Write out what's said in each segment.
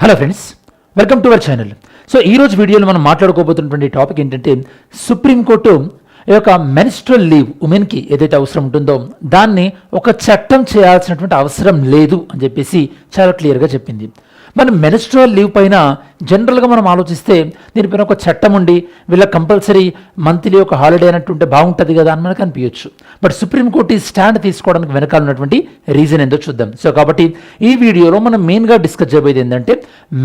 Hello friends, welcome to our channel. So ఈరోజు వీడియోలో మనం మాట్లాడుకోబోతున్నటువంటి టాపిక్ ఏంటంటే సుప్రీంకోర్టు ఈ యొక్క మెన్స్ట్రువల్ లీవ్ ఉమెన్కి ఏదైతే అవసరం ఉంటుందో దాన్ని ఒక చట్టం చేయాల్సినటువంటి అవసరం లేదు అని చెప్పేసి చాలా క్లియర్గా చెప్పింది. మనం మెన్స్ట్రువల్ లీవ్ పైన జనరల్గా మనం ఆలోచిస్తే దీనిపైన ఒక చట్టం ఉండి వీళ్ళకి కంపల్సరీ మంత్లీ ఒక హాలిడే అన్నట్టుంటే బాగుంటుంది కదా అని మనకు అనిపించచ్చు. బట్ సుప్రీంకోర్టు ఈ స్టాండ్ తీసుకోవడానికి వెనకాల ఉన్నటువంటి రీజన్ ఏందో చూద్దాం. సో కాబట్టి ఈ వీడియోలో మనం మెయిన్గా డిస్కస్ చేయబోయేది ఏంటంటే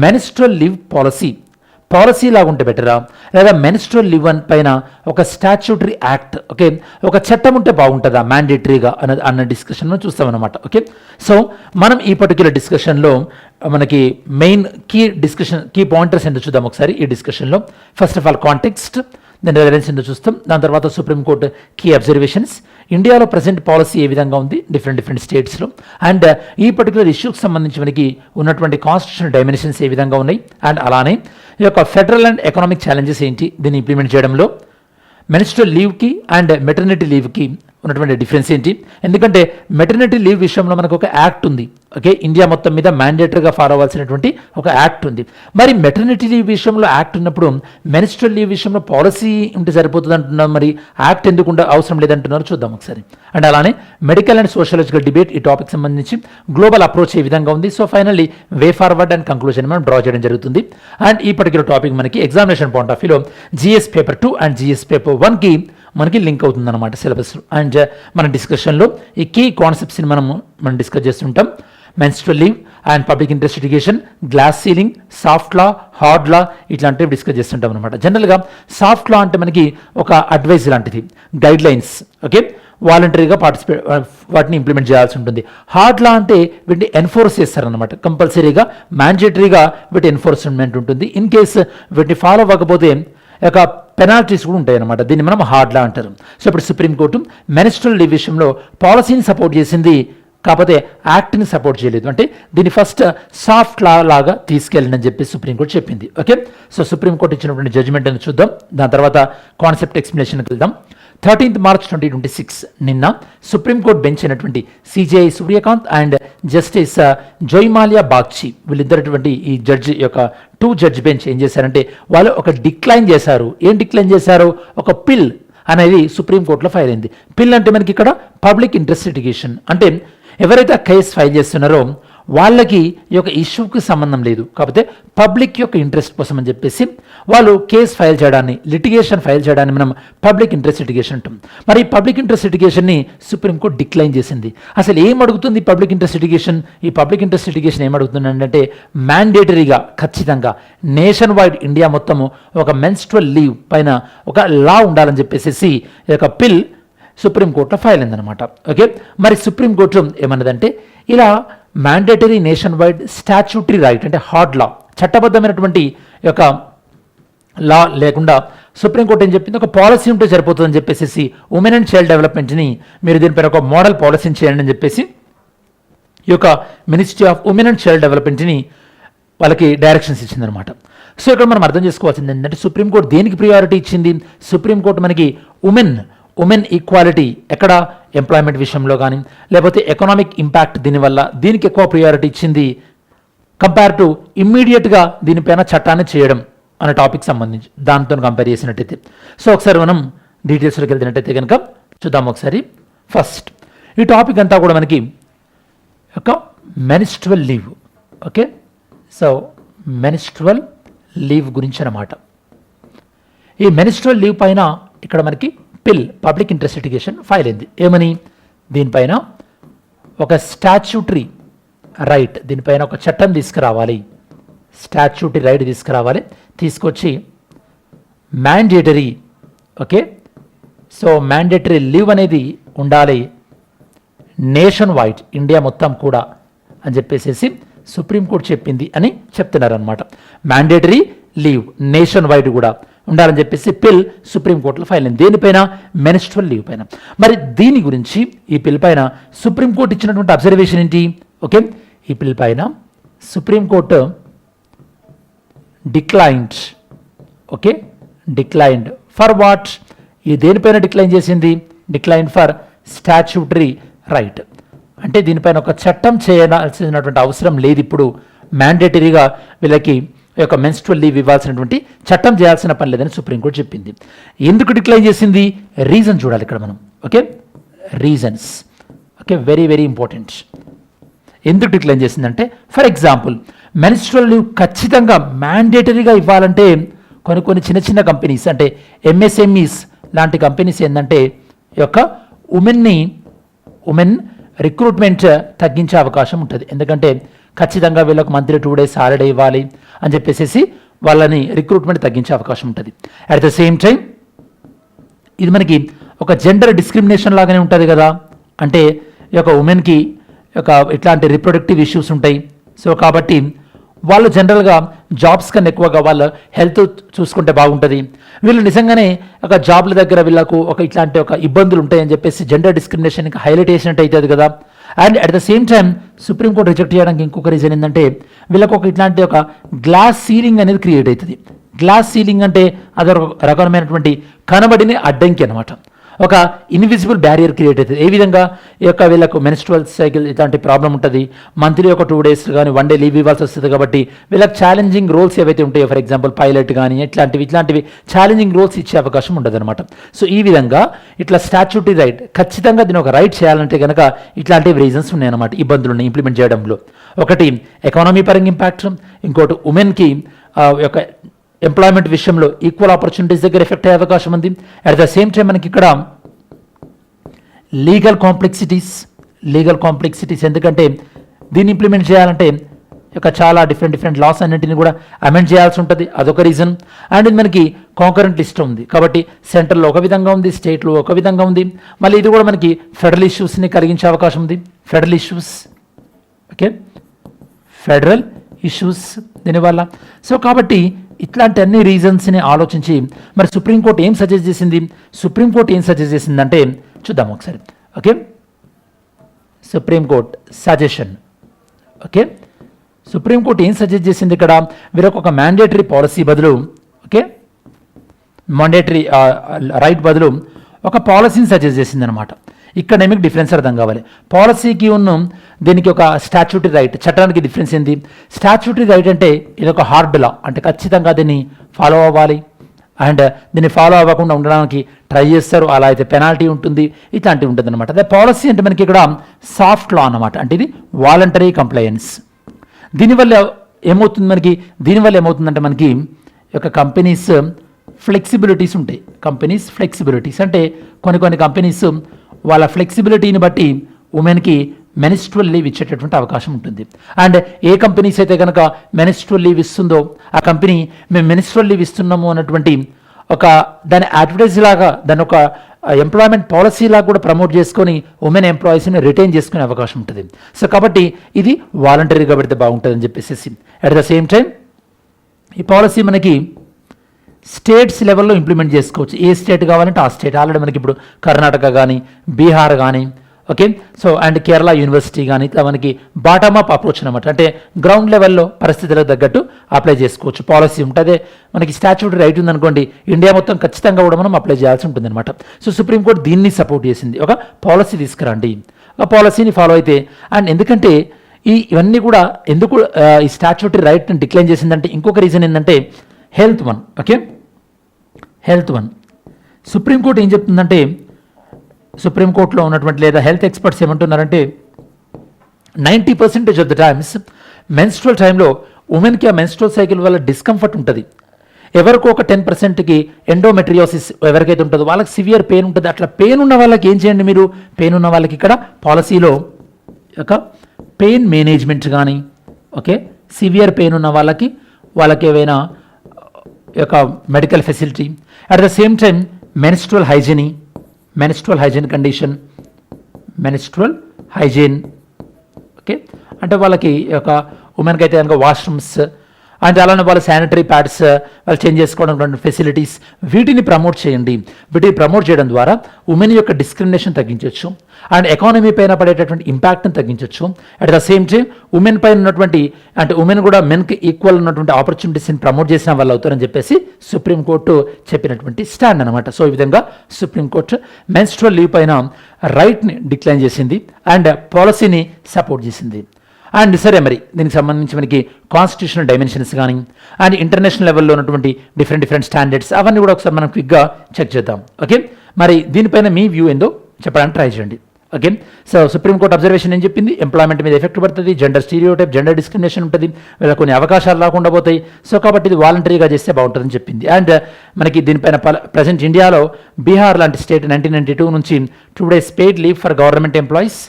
మెన్స్ట్రువల్ లీవ్ పాలసీ లాగా ఉంటే బెటరా, లేదా మెన్స్ట్రువల్ లీవ్ పైన ఒక స్టాచ్యూటరీ యాక్ట్, ఓకే, ఒక చట్టం ఉంటే బాగుంటుందా మ్యాండేటరీగా అన్న డిస్కషన్లో చూస్తామన్నమాట. ఓకే, సో మనం ఈ పర్టిక్యులర్ డిస్కషన్లో మనకి మెయిన్ కీ పాయింటర్స్ ఏంటో చూద్దాం ఒకసారి ఈ డిస్కషన్లో. ఫస్ట్ ఆఫ్ ఆల్ కాంటెక్స్ట్, దాని రిలవెన్స్ ఏంటో చూస్తాం. దాని తర్వాత సుప్రీంకోర్టు కీ అబ్జర్వేషన్స్, ఇండియాలో ప్రజెంట్ పాలసీ ఏ విధంగా ఉంది డిఫరెంట్ స్టేట్స్లో, అండ్ ఈ పర్టికులర్ ఇష్యూకి సంబంధించి మనకి ఉన్నటువంటి కాన్స్టిట్యూషనల్ డైమెన్షన్స్ ఏ విధంగా ఉన్నాయి, అండ్ అలానే ఈ యొక్క ఫెడరల్ అండ్ ఎకనామిక్ ఛాలెంజెస్ ఏంటి దీన్ని ఇంప్లిమెంట్ చేయడంలో, మెన్స్ట్రువల్ లీవ్కి అండ్ మెటర్నిటీ లీవ్కి ఉన్నటువంటి డిఫరెన్స్ ఏంటి. ఎందుకంటే మెటర్నిటీ లీవ్ విషయంలో మనకు ఒక యాక్ట్ ఉంది, ఓకే, ఇండియా మొత్తం మీద మ్యాండేటరీగా ఫాలో అవ్వాల్సినటువంటి ఒక యాక్ట్ ఉంది. మరి మెటర్నిటీ లీవ్ విషయంలో యాక్ట్ ఉన్నప్పుడు మెన్స్ట్రువల్ లీవ్ విషయంలో పాలసీ ఉంటే సరిపోతుంది అంటున్నారు, మరి యాక్ట్ ఎందుకు అవసరం లేదంటున్నారు చూద్దాం ఒకసారి. అండ్ అలానే మెడికల్ అండ్ సోషలాజికల్ డిబేట్, ఈ టాపిక్ సంబంధించి గ్లోబల్ అప్రోచ్ ఏ విధంగా ఉంది. So finally way forward and conclusion మనం డ్రా చేయడం జరుగుతుంది. అండ్ ఈ పర్టికులర్ టాపిక్ మనకి ఎగ్జామినేషన్ పాయింట్ ఆఫ్ వ్యూలో GS paper 2 and GS paper 1కి మనకి లింక్ అవుతుంది అనమాట సిలబస్. అండ్ మన డిస్కషన్లో ఈ కీ కాన్సెప్ట్స్ని మనం డిస్కస్ చేస్తుంటాం. Menstrual leave and public interest litigation, glass ceiling, soft law, hard law, ఇట్లాంటివి డిస్కస్ చేస్తుంటాం అనమాట. జనరల్గా సాఫ్ట్ లా అంటే మనకి ఒక అడ్వైజ్ లాంటిది, గైడ్ లైన్స్, ఓకే, వాలంటరీగా వాటిని ఇంప్లిమెంట్ చేయాల్సి ఉంటుంది. హార్డ్ లా అంటే వీటిని ఎన్ఫోర్స్ చేస్తారనమాట, కంపల్సరీగా మ్యాండేటరీగా వీటి ఎన్ఫోర్స్మెంట్ ఉంటుంది. ఇన్ కేస్ వీటిని ఫాలో అవ్వకపోతే ఒక పెనాల్టీస్ కూడా ఉంటాయి అనమాట, దీన్ని మనం హార్డ్ లా అంటారు. సో ఇప్పుడు సుప్రీంకోర్టు మెన్స్ట్రువల్ లీవ్ విషయంలో పాలసీని సపోర్ట్ చేసింది, కాకపోతే యాక్ట్ని సపోర్ట్ చేయలేదు. అంటే దీన్ని ఫస్ట్ సాఫ్ట్ లా లాగా తీసుకెళ్ళండి చెప్పి సుప్రీంకోర్టు చెప్పింది. ఓకే, సో సుప్రీంకోర్టు ఇచ్చినటువంటి జడ్జిమెంట్ అని చూద్దాం, దాని తర్వాత కాన్సెప్ట్ ఎక్స్ప్లెనేషన్కి వెళ్దాం. 13th March 2026 నిన్న సుప్రీంకోర్టు బెంచ్ అయినటువంటి CJI Suryakant and justice Joymalya Bagchi వీళ్ళిద్దరటువంటి ఈ జడ్జి యొక్క 2 జడ్జ్ బెంచ్ ఏం చేశారంటే వాళ్ళు ఒక డిక్లైన్ చేశారు. ఏం డిక్లైన్ చేశారు? ఒక పిల్ అనేది సుప్రీంకోర్టులో ఫైల్ అయింది. పిల్ అంటే మనకి ఇక్కడ పబ్లిక్ ఇంట్రెస్ట్ లిటిగేషన్, అంటే ఎవరైతే ఆ కేసు ఫైల్ చేస్తున్నారో వాళ్ళకి ఈ యొక్క ఇష్యూకి సంబంధం లేదు, కాకపోతే పబ్లిక్ యొక్క ఇంట్రెస్ట్ కోసం అని చెప్పేసి వాళ్ళు కేసు ఫైల్ చేయడాన్ని, లిటిగేషన్ ఫైల్ చేయడాన్ని మనం పబ్లిక్ ఇంట్రెస్ట్ లిటిగేషన్ అంటాం. మరి ఈ పబ్లిక్ ఇంట్రెస్ట్ లిటిగేషన్ని సుప్రీంకోర్టు డిక్లైన్ చేసింది. అసలు ఏం అడుగుతుంది పబ్లిక్ ఇంట్రెస్ట్ లిటిగేషన్? ఈ పబ్లిక్ ఇంట్రెస్ట్ లిటిగేషన్ ఏం అడుగుతుంది అంటే మ్యాండేటరీగా ఖచ్చితంగా నేషన్ వైడ్ ఇండియా మొత్తము ఒక మెన్స్ట్రువల్ లీవ్ పైన ఒక లా ఉండాలని చెప్పేసి ఈ యొక్క పిల్ సుప్రీంకోర్టులో ఫైల్ అయిందనమాట. ఓకే, మరి సుప్రీంకోర్టు ఏమన్నదంటే ఇలా mandatory nation wide statutory right అంటే హార్డ్ లా, చట్టబద్ధమైనటువంటి యొక్క లా లేకుండా సుప్రీంకోర్టు ఏం చెప్పింది, ఒక పాలసీ ఉంటే సరిపోతుందని చెప్పేసి ఉమెన్ అండ్ చైల్డ్ డెవలప్మెంట్ని మీరు దీనిపైన ఒక మోడల్ పాలసీని చేయండి అని చెప్పేసి ఈ యొక్క ministry of women and child డెవలప్మెంట్ని వాళ్ళకి డైరెక్షన్స్ ఇచ్చిందనమాట. సో ఇక్కడ మనం అర్థం చేసుకోవాల్సింది ఏంటంటే సుప్రీంకోర్టు దేనికి ప్రియారిటీ ఇచ్చింది? సుప్రీంకోర్టు మనకి ఉమెన్ ఈక్వాలిటీ ఎక్కడ ఎంప్లాయ్మెంట్ విషయంలో కానీ లేకపోతే ఎకనామిక్ ఇంపాక్ట్ దీనికి ఎక్కువ ప్రియారిటీ ఇచ్చింది కంపేర్ టు ఇమ్మీడియట్గా దీనిపైన చట్టాన్ని చేయడం అనే టాపిక్ సంబంధించి దాంతో కంపేర్ చేసినట్టయితే. సో ఒకసారి మనం డీటెయిల్స్లోకి వెళ్తున్నట్టయితే కనుక చూద్దాం ఒకసారి. ఫస్ట్ ఈ టాపిక్ అంతా కూడా మనకి ఒక menstrual leave, okay, so menstrual leave గురించి అన్నమాట. ఈ మెన్స్ట్రువల్ లీవ్ పైన ఇక్కడ మనకి పిల్ పబ్లిక్ ఇంట్రెస్ట్ లిటిగేషన్ ఫైల్ అయింది. ఏమని? దీనిపైన ఒక స్టాచ్యూటరీ రైట్, దీనిపైన ఒక చట్టం తీసుకురావాలి, స్టాచ్యూటరీ రైట్ తీసుకొచ్చి mandatory, okay, so mandatory leave అనేది ఉండాలి నేషన్ వైడ్ ఇండియా మొత్తం కూడా అని చెప్పేసి సుప్రీంకోర్టు చెప్పింది అని చెప్తున్నారు అనమాట. మ్యాండేటరీ లీవ్ నేషన్ వైడ్ కూడా ఉండాలని చెప్పేసి పిల్ సుప్రీంకోర్టులో ఫైల్ అయింది. దేనిపైన? మెన్స్ట్రువల్ లీవ్ పైన. మరి దీని గురించి ఈ పిల్ పైన సుప్రీంకోర్టు ఇచ్చినటువంటి అబ్జర్వేషన్ ఏంటి? ఓకే, ఈ పిల్ పైన supreme court declined, okay, declined for what? ఈ దేనిపైన డిక్లైన్ చేసింది? డిక్లైన్ ఫర్ స్టాచ్యూటరీ రైట్, అంటే దీనిపైన ఒక చట్టం చేయాల్సినటువంటి అవసరం లేదు ఇప్పుడు మ్యాండేటరీగా వీళ్ళకి ఈ యొక్క మెన్స్ట్రువల్ లీవ్ ఇవ్వాల్సినటువంటి చట్టం చేయాల్సిన పని లేదని సుప్రీంకోర్టు చెప్పింది. ఎందుకు డిక్లైన్ చేసింది? రీజన్ చూడాలి ఇక్కడ మనం. Okay, reasons. Okay, very very important. ఎందుకు డిక్లైన్ చేసిందంటే, ఫర్ ఎగ్జాంపుల్ మెన్స్ట్రువల్ లీవ్ ఖచ్చితంగా మ్యాండేటరీగా ఇవ్వాలంటే కొన్ని చిన్న చిన్న కంపెనీస్ అంటే ఎంఎస్ఎంఈస్ లాంటి కంపెనీస్ ఏంటంటే ఈ యొక్క ఉమెన్ రిక్రూట్మెంట్ తగ్గించే అవకాశం ఉంటుంది. ఎందుకంటే ఖచ్చితంగా వీళ్ళకు మంత్లీ 2 days హాలిడే ఇవ్వాలి అని చెప్పేసి వాళ్ళని రిక్రూట్మెంట్ తగ్గించే అవకాశం ఉంటుంది. అట్ ద సేమ్ టైం ఇది మనకి ఒక జెండర్ డిస్క్రిమినేషన్ లాగానే ఉంటుంది కదా. అంటే ఈ యొక్క ఉమెన్కి ఒక ఇట్లాంటి రిప్రొడక్టివ్ ఇష్యూస్ ఉంటాయి. సో కాబట్టి వాళ్ళు జనరల్గా జాబ్స్ కన్నా ఎక్కువగా వాళ్ళ హెల్త్ చూసుకుంటే బాగుంటుంది. వీళ్ళు నిజంగానే ఒక జాబ్ల దగ్గర వీళ్ళకు ఇట్లాంటి ఇబ్బందులు ఉంటాయని చెప్పేసి జెండర్ డిస్క్రిమినేషన్ ఇంకా హైలైట్ చేసినట్టు అవుతుంది కదా. And at the same time supreme court reject చేయడానికి ఇంకొక రీజన్ ఏంటంటే వీళ్ళకు ఇట్లాంటి గ్లాస్ సీలింగ్ అనేది క్రియేట్ అవుతుంది. గ్లాస్ సీలింగ్ అంటే అదొక రకమైనటువంటి కనబడిన అడ్డంకి అనమాట. ఒక ఇన్విజిబుల్ బ్యారియర్ క్రియేట్ అవుతుంది. ఏ విధంగా ఈ యొక్క వీళ్ళకు మెన్స్ట్రువల్ సైకిల్ ఇట్లాంటి ప్రాబ్లం ఉంటుంది. మంత్లీ 2 days కానీ 1 day లీవ్ ఇవ్వాల్సి వస్తుంది. కాబట్టి వీళ్ళకి ఛాలెంజింగ్ రోల్స్ ఏవైతే ఉంటాయో, ఫర్ ఎగ్జాంపుల్ పైలట్ కానీ ఇట్లాంటివి ఛాలెంజింగ్ రోల్స్ ఇచ్చే అవకాశం ఉండదు అనమాట. సో ఈ విధంగా ఇట్లా స్టాచ్యూటరీ రైట్ ఖచ్చితంగా దీని ఒక రైట్ చేయాలంటే కనుక ఇట్లాంటివి రీజన్స్ ఉన్నాయన్నమాట, ఇబ్బందులు ఇంప్లిమెంట్ చేయడంలో. ఒకటి ఎకానమీ పరంగా ఇంపాక్ట్, ఇంకోటి ఉమెన్కి యొక్క ఎంప్లాయ్మెంట్ విషయంలో ఈక్వల్ ఆపర్చునిటీస్ దగ్గర ఎఫెక్ట్ అయ్యే అవకాశం ఉంది. అట్ ద సేమ్ టైం మనకి ఇక్కడ లీగల్ కాంప్లెక్సిటీస్ ఎందుకంటే దీన్ని ఇంప్లిమెంట్ చేయాలంటే చాలా డిఫరెంట్ లాస్ అన్నింటినీ కూడా అమెండ్ చేయాల్సి ఉంటుంది. అదొక రీజన్. అండ్ ఇది మనకి కాంకరెంట్ లిస్ట్ ఉంది కాబట్టి సెంట్రల్లో ఒక విధంగా ఉంది, స్టేట్లో ఒక విధంగా ఉంది. మళ్ళీ ఇది కూడా మనకి ఫెడరల్ ఇష్యూస్ని కలిగించే అవకాశం ఉంది. ఫెడరల్ ఇష్యూస్ దీనివల్ల. సో కాబట్టి ఇట్లాంటి అన్ని రీజన్స్ని ఆలోచించి మరి సుప్రీంకోర్టు ఏం సజెస్ట్ చేసిందంటే చూద్దాం ఒకసారి. ఓకే, సుప్రీంకోర్టు ఏం సజెస్ట్ చేసింది ఇక్కడ? వీరొక ఒక మ్యాండేటరీ పాలసీ బదులు మ్యాండేటరీ రైట్ బదులు ఒక పాలసీని సజెస్ట్ చేసింది అనమాట. ఇక్కడ మీకు డిఫరెన్స్ అర్థం కావాలి. పాలసీకి దీనికి ఒక స్టాచ్యూటరీ రైట్, చట్టానికి డిఫరెన్స్ ఏంది? స్టాచ్యూటరీ రైట్ అంటే ఇది ఒక హార్డ్ లా, అంటే ఖచ్చితంగా దీన్ని ఫాలో అవ్వాలి అండ్ దీన్ని ఫాలో అవ్వకుండా ఉండడానికి ట్రై చేస్తారు, అలా అయితే పెనాల్టీ ఉంటుంది, ఇట్లాంటివి ఉంటుంది అనమాట. అదే పాలసీ అంటే మనకి ఇక్కడ సాఫ్ట్ లా అనమాట, అంటే ఇది వాలంటరీ కంప్లయన్స్. దీనివల్ల ఏమవుతుందంటే మనకి ఒక కంపెనీస్ ఫ్లెక్సిబిలిటీస్ ఉంటాయి. ఫ్లెక్సిబిలిటీస్ అంటే కొన్ని కంపెనీస్ వాళ్ళ ఫ్లెక్సిబిలిటీని బట్టి ఉమెన్కి మెన్స్ట్రువల్ లీవ్ ఇచ్చేటటువంటి అవకాశం ఉంటుంది. అండ్ ఏ కంపెనీస్ అయితే కనుక మెన్స్ట్రువల్ లీవ్ ఇస్తుందో ఆ కంపెనీ మేము మెన్స్ట్రువల్ లీవ్ ఇస్తున్నాము అన్నటువంటి దాని అడ్వర్టైజ్ లాగా, దాని ఒక ఎంప్లాయ్మెంట్ పాలసీ లాగా కూడా ప్రమోట్ చేసుకొని ఉమెన్ ఎంప్లాయీస్ని రిటైన్ చేసుకునే అవకాశం ఉంటుంది. సో కాబట్టి ఇది వాలంటరీగా పెడితే బాగుంటుంది అని చెప్పేసి. అట్ ద సేమ్ టైం ఈ పాలసీ మనకి స్టేట్స్ లెవెల్లో ఇంప్లిమెంట్ చేసుకోవచ్చు. ఏ స్టేట్ కావాలంటే ఆ స్టేట్. ఆల్రెడీ మనకి ఇప్పుడు కర్ణాటక కానీ, బీహార్ కానీ, okay, so and Kerala university కానీ ఇట్లా మనకి బాటమ్ అప్ అప్రోచ్ అనమాట, అంటే గ్రౌండ్ లెవెల్లో పరిస్థితులకు తగ్గట్టు అప్లై చేసుకోవచ్చు. పాలసీ ఉంటుంది, మనకి స్టాచ్యూటరీ రైట్ ఉందనుకోండి, ఇండియా మొత్తం ఖచ్చితంగా కూడా మనం అప్లై చేయాల్సి ఉంటుంది అనమాట. సో సుప్రీంకోర్టు దీన్ని సపోర్ట్ చేసింది, ఒక పాలసీ తీసుకురండి, ఒక పాలసీని ఫాలో అయితే. అండ్ ఎందుకంటే ఇవన్నీ కూడా ఎందుకు ఈ స్టాచ్యూటరీ రైట్ని డిక్లైన్ చేసిందంటే ఇంకొక రీజన్ ఏంటంటే హెల్త్ వన్. సుప్రీంకోర్టు ఏం చెప్తుందంటే, సుప్రీంకోర్టులో ఉన్నటువంటి లేదా హెల్త్ ఎక్స్పర్ట్స్ ఏమంటున్నారంటే 90% ఆఫ్ ద టైమ్స్ మెన్స్ట్రువల్ టైంలో ఉమెన్కి ఆ మెన్స్ట్రువల్ సైకిల్ వల్ల డిస్కంఫర్ట్ ఉంటుంది. ఎవరికో ఒక 10%కి ఎండోమెట్రియోసిస్ ఎవరికైతే ఉంటుందో వాళ్ళకి సివియర్ పెయిన్ ఉంటుంది. అట్లా పెయిన్ ఉన్న వాళ్ళకి ఏం చేయండి మీరు? పెయిన్ ఉన్న వాళ్ళకి ఇక్కడ పాలసీలో ఒక పెయిన్ మేనేజ్మెంట్ కానీ, ఓకే, సివియర్ పెయిన్ ఉన్న వాళ్ళకి ఏవైనా ఒక medical facility. At the same time menstrual hygiene condition, okay, అంటే వాళ్ళకి ఒక ఉమెన్కి అయితే కనుక వాష్రూమ్స్ అండ్ అలానే వాళ్ళ శానిటరీ ప్యాడ్స్ వాళ్ళు చేంజ్ చేసుకోవడం ఫెసిలిటీస్, వీటిని ప్రమోట్ చేయండి. వీటిని ప్రమోట్ చేయడం ద్వారా ఉమెన్ యొక్క డిస్క్రిమినేషన్ తగ్గించవచ్చు అండ్ ఎకానమీ పైన పడేటటువంటి ఇంపాక్ట్ని తగ్గించవచ్చు. At the same time women పైన ఉన్నటువంటి అంటే ఉమెన్ కూడా మెన్కి ఈక్వల్ ఉన్నటువంటి ఆపర్చునిటీస్ని ప్రమోట్ చేసిన వాళ్ళు అవుతారని చెప్పేసి సుప్రీంకోర్టు చెప్పినటువంటి స్టాండ్ అనమాట. సో ఈ విధంగా సుప్రీంకోర్టు మెన్స్ట్రువల్ లీవ్ పైన రైట్ని డిక్లైన్ చేసింది అండ్ పాలసీని సపోర్ట్ చేసింది. అండ్ సరే మరి దీనికి సంబంధించి మనకి కాన్స్టిట్యూషనల్ డైమెన్షన్స్ కానీ అండ్ ఇంటర్నేషనల్ లెవెల్లో ఉన్నటువంటి డిఫరెంట్ స్టాండర్డ్స్ అవన్నీ కూడా ఒకసారి మనం క్విక్గా చెక్ చేద్దాం. ఓకే, మరి దీనిపైన మీ వ్యూ ఏందో చెప్పడానికి ట్రై చేయండి. ఓకే, సో సుప్రీంకోర్టు అబ్జర్వేషన్ ఏం చెప్పింది, ఎంప్లాయ్మెంట్ మీద ఎఫెక్ట్ పడుతుంది, జెండర్ స్టీరియోటైప్, జెండర్ డిస్క్రిమినేషన్ ఉంటుంది, వీళ్ళకి కొన్ని అవకాశాలు రాకుండా పోతాయి. సో కాబట్టి ఇది వాలంటరీగా చేస్తే బాగుంటుందని చెప్పింది. అండ్ మనకి దీనిపైన ప్రజెంట్ ఇండియాలో బీహార్ లాంటి స్టేట్ 1992 నుంచి 2 days paid leave for government employees,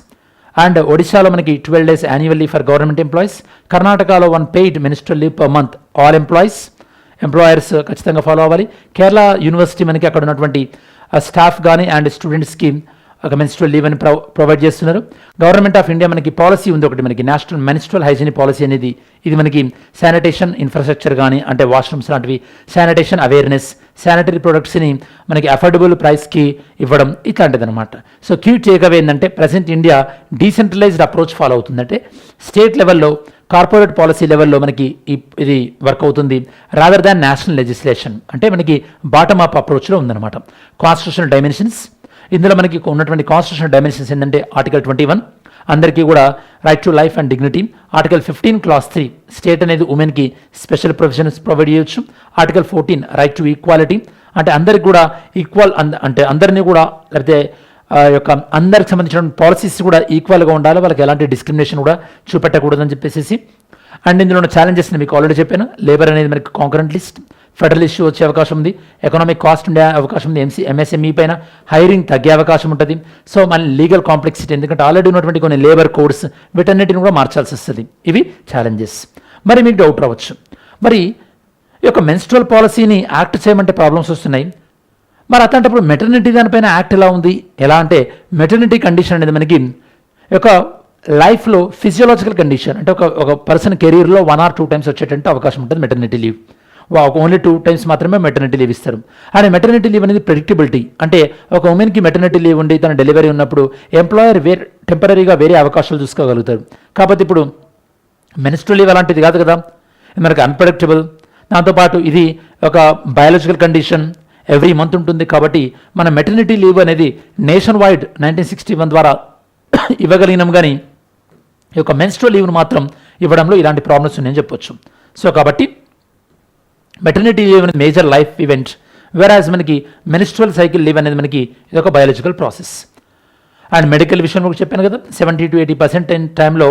and ఒడిశాలో మనకి 12 days annual leave for government employees, కర్ణాటకలో 1 paid menstrual leave per month all employers ఖచ్చితంగా ఫాలో అవ్వాలి. కేరళ యూనివర్సిటీ మనకి అక్కడ ఉన్నటువంటి స్టాఫ్ కానీ అండ్ స్టూడెంట్స్కి ఒక మెన్స్ట్రల్ లీవ్ అని ప్రొవైడ్ చేస్తున్నారు. గవర్నమెంట్ ఆఫ్ ఇండియా మనకి పాలసీ ఉంది ఒకటి, మనకి నేషనల్ మెన్స్ట్రల్ హైజీన్ పాలసీ అనేది. ఇది మనకి శానిటేషన్ ఇన్ఫ్రాస్ట్రక్చర్ కానీ అంటే వాష్రూమ్స్ లాంటివి, శానిటేషన్ అవేర్నెస్, శానిటరీ ప్రొడక్ట్స్ని మనకి అఫోర్డబుల్ ప్రైస్కి ఇవ్వడం ఇట్లాంటిది అనమాట. సో కీ టేక్అవే ఏంటంటే present India decentralised approach follow అవుతుందంటే స్టేట్ లెవెల్లో కార్పొరేట్ పాలసీ లెవెల్లో మనకి ఇది వర్క్ అవుతుంది రాదర్ దాన్ నేషనల్ లెజిస్లేషన్. అంటే మనకి బాటమ్ అప్ అప్రోచ్లో ఉందన్నమాట. కాన్స్టిట్యూషనల్ డైమెన్షన్స్, ఇందులో మనకి ఉన్నటువంటి కాన్స్టిట్యూషనల్ డైమెన్షన్స్ ఏంటంటే ఆర్టికల్ 21 అందరికీ కూడా right to life and dignity, article 15 clause 3 state అనేది ఉమెన్కి స్పెషల్ ప్రొవిజన్స్ ప్రొవైడ్ చేయొచ్చు, ఆర్టికల్ 14 రైట్ టు ఈక్వాలిటీ అంటే అందరికి కూడా ఈక్వల్ అంటే అందరినీ కూడా లేకపోతే యొక్క అందరికి సంబంధించిన పాలసీస్ కూడా ఈక్వల్గా ఉండాలి, వాళ్ళకి ఎలాంటి డిస్క్రిమినేషన్ కూడా చూపెట్టకూడదని చెప్పేసి. అండ్ ఇందులో ఉన్న ఛాలెంజెస్ని మీకు ఆల్రెడీ చెప్పాను. లేబర్ అనేది మనకి కాంకరెంట్ లిస్ట్, ఫెడరల్ ఇష్యూ వచ్చే అవకాశం ఉంది, ఎకనామిక్ కాస్ట్ ఉండే అవకాశం ఉంది, ఎంఎస్ఎంఈ పైన హైరింగ్ తగ్గే అవకాశం ఉంటుంది. సో మన లీగల్ కాంప్లెక్సిటీ ఎందుకంటే ఆల్రెడీ ఉన్నటువంటి కొన్ని లేబర్ కోడ్స్ వీటన్నిటిని కూడా మార్చాల్సి వస్తుంది. ఇవి ఛాలెంజెస్. మరి మీకు డౌట్ రావచ్చు, మరి ఈ యొక్క మెన్స్ట్రల్ పాలసీని యాక్ట్ చేయమంటే ప్రాబ్లమ్స్ వస్తున్నాయి, మరి అట్లాంటప్పుడు మెటర్నిటీ దానిపైన యాక్ట్ ఎలా ఉంది? ఎలా అంటే మెటర్నిటీ కండిషన్ అనేది మనకి ఒక లైఫ్లో ఫిజియోలాజికల్ కండిషన్ అంటే ఒక పర్సన్ కెరీర్లో 1 or 2 times వచ్చేటట్టు అవకాశం ఉంటుంది మెటర్నిటీ లీవ్. ఓన్లీ 2 times మాత్రమే మెటర్నిటీ లీవ్ ఇస్తారు. అండ్ మెటర్నిటీ లీవ్ అనేది ప్రెడిక్టబిలిటీ అంటే ఒక ఉమెన్కి మెటర్నిటీ లీవ్ ఉండి తన డెలివరీ ఉన్నప్పుడు ఎంప్లాయర్ టెంపరీగా వేరే అవకాశాలు చూసుకోగలుగుతారు. కాకపోతే ఇప్పుడు మెన్స్ట్రల్ లీవ్ అలాంటిది కాదు కదా, మనకు అన్ప్రెడిక్టబుల్, దాంతోపాటు ఇది ఒక బయాలజికల్ కండిషన్, ఎవ్రీ మంత్ ఉంటుంది. కాబట్టి మన మెటర్నిటీ లీవ్ అనేది నేషన్ వైడ్ 1961 ద్వారా ఇవ్వగలిగినాం, కానీ ఈ యొక్క మెన్స్ట్రల్ లీవ్ను మాత్రం ఇవ్వడంలో ఇలాంటి ప్రాబ్లమ్స్ ఉన్నాయని చెప్పొచ్చు. సో కాబట్టి మెటర్నిటీ లీవ్ అనేది మేజర్ లైఫ్ ఈవెంట్, వేరాజ్ మనకి మెన్స్ట్రల్ సైకిల్ లీవ్ అనేది మనకి ఇది ఒక బయాలజికల్ ప్రాసెస్. అండ్ మెడికల్ విషయం కూడా చెప్పాను కదా, 70 to 80% టైంలో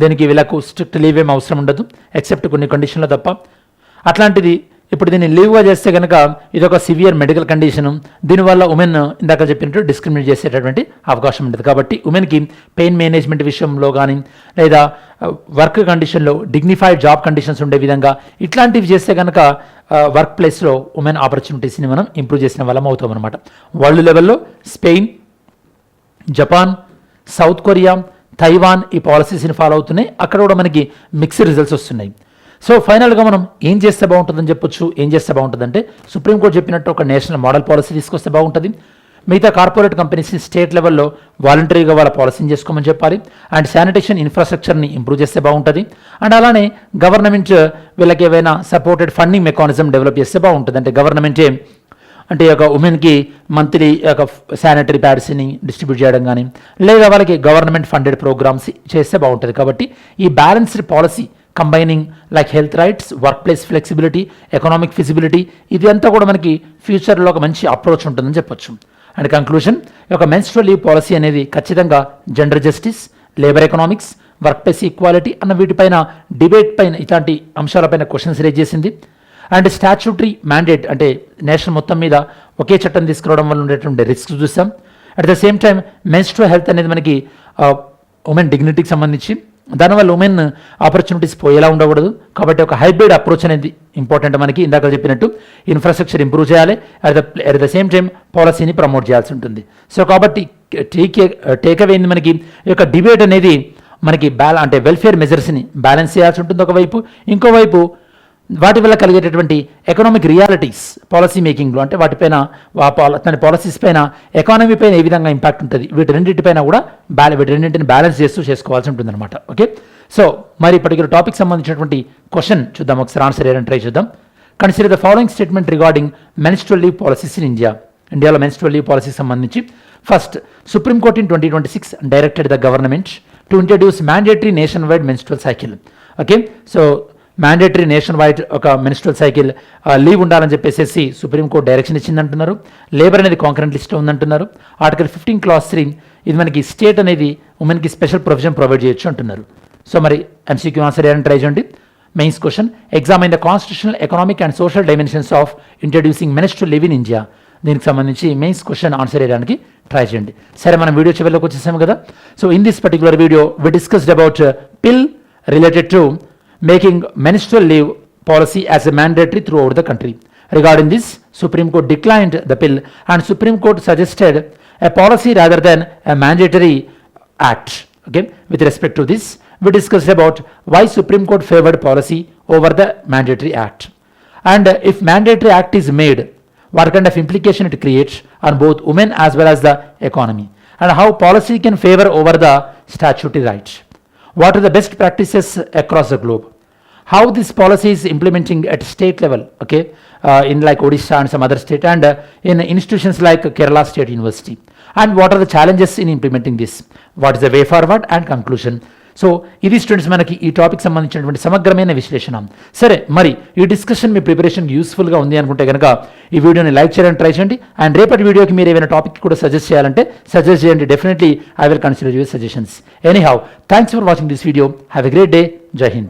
దీనికి వీళ్ళకు స్ట్రిక్ట్ లీవ్ ఏం అవసరం ఉండదు ఎక్సెప్ట్ కొన్ని కండిషన్లో తప్ప. అట్లాంటిది ఇప్పుడు దీన్ని లీవ్గా చేస్తే కనుక ఇది ఒక సివియర్ మెడికల్ కండిషను, దీనివల్ల ఉమెన్ ఇందాక చెప్పినట్టు డిస్క్రిమినేట్ చేసేటటువంటి అవకాశం ఉంటుంది. కాబట్టి ఉమెన్కి పెయిన్ మేనేజ్మెంట్ విషయంలో కానీ లేదా వర్క్ కండిషన్లో డిగ్నిఫైడ్ జాబ్ కండిషన్స్ ఉండే విధంగా ఇట్లాంటివి చేస్తే కనుక వర్క్ ప్లేస్లో ఉమెన్ ఆపర్చునిటీస్ని మనం ఇంప్రూవ్ చేసిన వాళ్ళం అవుతాం అనమాట. వరల్డ్ లెవెల్లో Spain, Japan, south Korea, Taiwan ఈ పాలసీస్ని ఫాలో అవుతున్నాయి. అక్కడ కూడా మనకి మిక్స్డ్ రిజల్ట్స్ వస్తున్నాయి. సో ఫైనల్గా మనం ఏం చేస్తే బాగుంటుందని చెప్పొచ్చు. ఏం చేస్తే బాగుంటుందంటే సుప్రీంకోర్టు చెప్పినట్టు ఒక నేషనల్ మోడల్ పాలసీ తీసుకొస్తే బాగుంటుంది. మిగతా కార్పొరేట్ కంపెనీస్ని స్టేట్ లెవెల్లో వాలంటరీగా వాళ్ళ పాలసీని చేసుకోమని చెప్పాలి. అండ్ శానిటేషన్ ఇన్ఫ్రాస్ట్రక్చర్ని ఇంప్రూవ్ చేస్తే బాగుంటుంది. అండ్ అలానే గవర్నమెంట్ వీళ్ళకి ఏవైనా సపోర్టెడ్ ఫండింగ్ మెకానిజం డెవలప్ చేస్తే బాగుంటుంది. అంటే గవర్నమెంటే అంటే ఒక ఉమెన్కి మంత్లీ ఒక శానిటరీ ప్యాడ్స్ని డిస్ట్రిబ్యూట్ చేయడం కానీ లేదా వాళ్ళకి గవర్నమెంట్ ఫండెడ్ ప్రోగ్రామ్స్ చేస్తే బాగుంటుంది. కాబట్టి ఈ balanced policy combining like health rights, work place flexibility, economic feasibility ఇది అంతా కూడా మనకి ఫ్యూచర్లో ఒక మంచి అప్రోచ్ ఉంటుందని చెప్పొచ్చు. అండ్ కంక్లూజన్, ఒక మెన్స్ట్రల్ లీవ్ పాలసీ అనేది ఖచ్చితంగా gender justice, labour economics, work place equality అన్న వీటిపైన డిబేట్ పైన ఇట్లాంటి అంశాలపైన క్వశ్చన్స్ రేజ్ చేసింది. అండ్ స్టాచ్యూటరీ మ్యాండేట్ అంటే నేషన్ మొత్తం మీద ఒకే చట్టం తీసుకురావడం వల్ల ఉండేటువంటి రిస్క్ చూస్తాం. At the same time menstrual health అనేది మనకి ఉమెన్ డిగ్నిటీకి సంబంధించి, దానివల్ల ఉమెన్ ఆపర్చునిటీస్ పోయేలా ఉండకూడదు. కాబట్టి ఒక హైబ్రిడ్ అప్రోచ్ అనేది ఇంపార్టెంట్. మనకి ఇందాక చెప్పినట్టు ఇన్ఫ్రాస్ట్రక్చర్ ఇంప్రూవ్ చేయాలి, అట్ ద సేమ్ టైం పాలసీని ప్రమోట్ చేయాల్సి ఉంటుంది. సో కాబట్టి టేక్అవే ఏంది మనకి ఈ యొక్క డిబేట్ అనేది మనకి అంటే వెల్ఫేర్ మెజర్స్ని బ్యాలెన్స్ చేయాల్సి ఉంటుంది ఒకవైపు, ఇంకోవైపు వాటి వల్ల కలిగేటటువంటి ఎకనామిక్ రియాలిటీస్ పాలసీ మేకింగ్లో అంటే వాటిపైన తన పాలసీస్ పైన ఎకానమీ పైన ఏ విధంగా ఇంపాక్ట్ ఉంటుంది వీటి రెండింటిపైన కూడా వీటి రెండింటిని బ్యాలెన్స్ చేసుకోవాల్సి ఉంటుంది అనమాట. ఓకే, సో మరి పర్టికులర్ టాపిక్ సంబంధించినటువంటి క్వశ్చన్ చూద్దాం, ఒకసారి ఆన్సర్ చేయడానికి ట్రై చేద్దాం. Consider the following statement regarding menstrual leave policies in ఇండియాలో మెన్స్ట్రల్ లీవ్ పాలసీకి సంబంధించి first, supreme court in 2026 directed the government to introduce mandatory nationwide menstrual cycle. Okay, so mandatory nation wide ఒక menstrual cycle leave ఉండాలని చెప్పేసి supreme court direction ఇచ్చిందంటున్నారు. Labour అనేది concurrent లిస్ట్లో ఉందంటున్నారు. Article 15 class 3 ఇది మనకి స్టేట్ అనేది ఉమెన్కి స్పెషల్ ప్రొవిజన్ ప్రొవైడ్ చేయొచ్చు అంటున్నారు. సో మరి ఎంసీక్యూ ఆన్సర్ ఏమైనా ట్రై చేయండి. Mains question, examine the constitutional, economic and social dimensions of introducing menstrual leave in India. దీనికి సంబంధించి మెయిన్స్ క్వశ్చన్ ఆన్సర్ చేయడానికి ట్రై చేయండి. సరే, మనం వీడియో చివరిలోకి వచ్చేసాము కదా. So in this particular video we discussed about PIL related to making menstrual leave policy as a mandatory throughout the country. Regarding this, Supreme Court declined the bill and Supreme Court suggested a policy rather than a mandatory act. Okay, with respect to this, we discussed about why Supreme Court favored policy over the mandatory act. And if mandatory act is made, what kind of implication it creates on both women as well as the economy, and how policy can favor over the statutory rights. What are the best practices across the globe? How this policy is implementing at state level, okay, in like Odisha and some other state, and in institutions like Kerala State University. And what are the challenges in implementing this? What is the way forward and conclusion? So ఇది students మనకి ఈ topic సంబంధించినటువంటి సమగ్రమైన విశ్లేషణ. సరే, మరి ఈ discussion మీ ప్రిపరేషన్కి యూస్ఫుల్గా ఉంది అనుకుంటే కనుక ఈ వీడియోని లైక్ చేయడానికి ట్రై చేయండి. అండ్ రేపటి వీడియోకి మీరు ఏమైనా టాపిక్ కూడా సజెస్ట్ చేయాలంటే సజెస్ట్ చేయండి. Definitely I will consider your suggestions. Any how, thanks for watching this video. Have a great day. జై హింద్.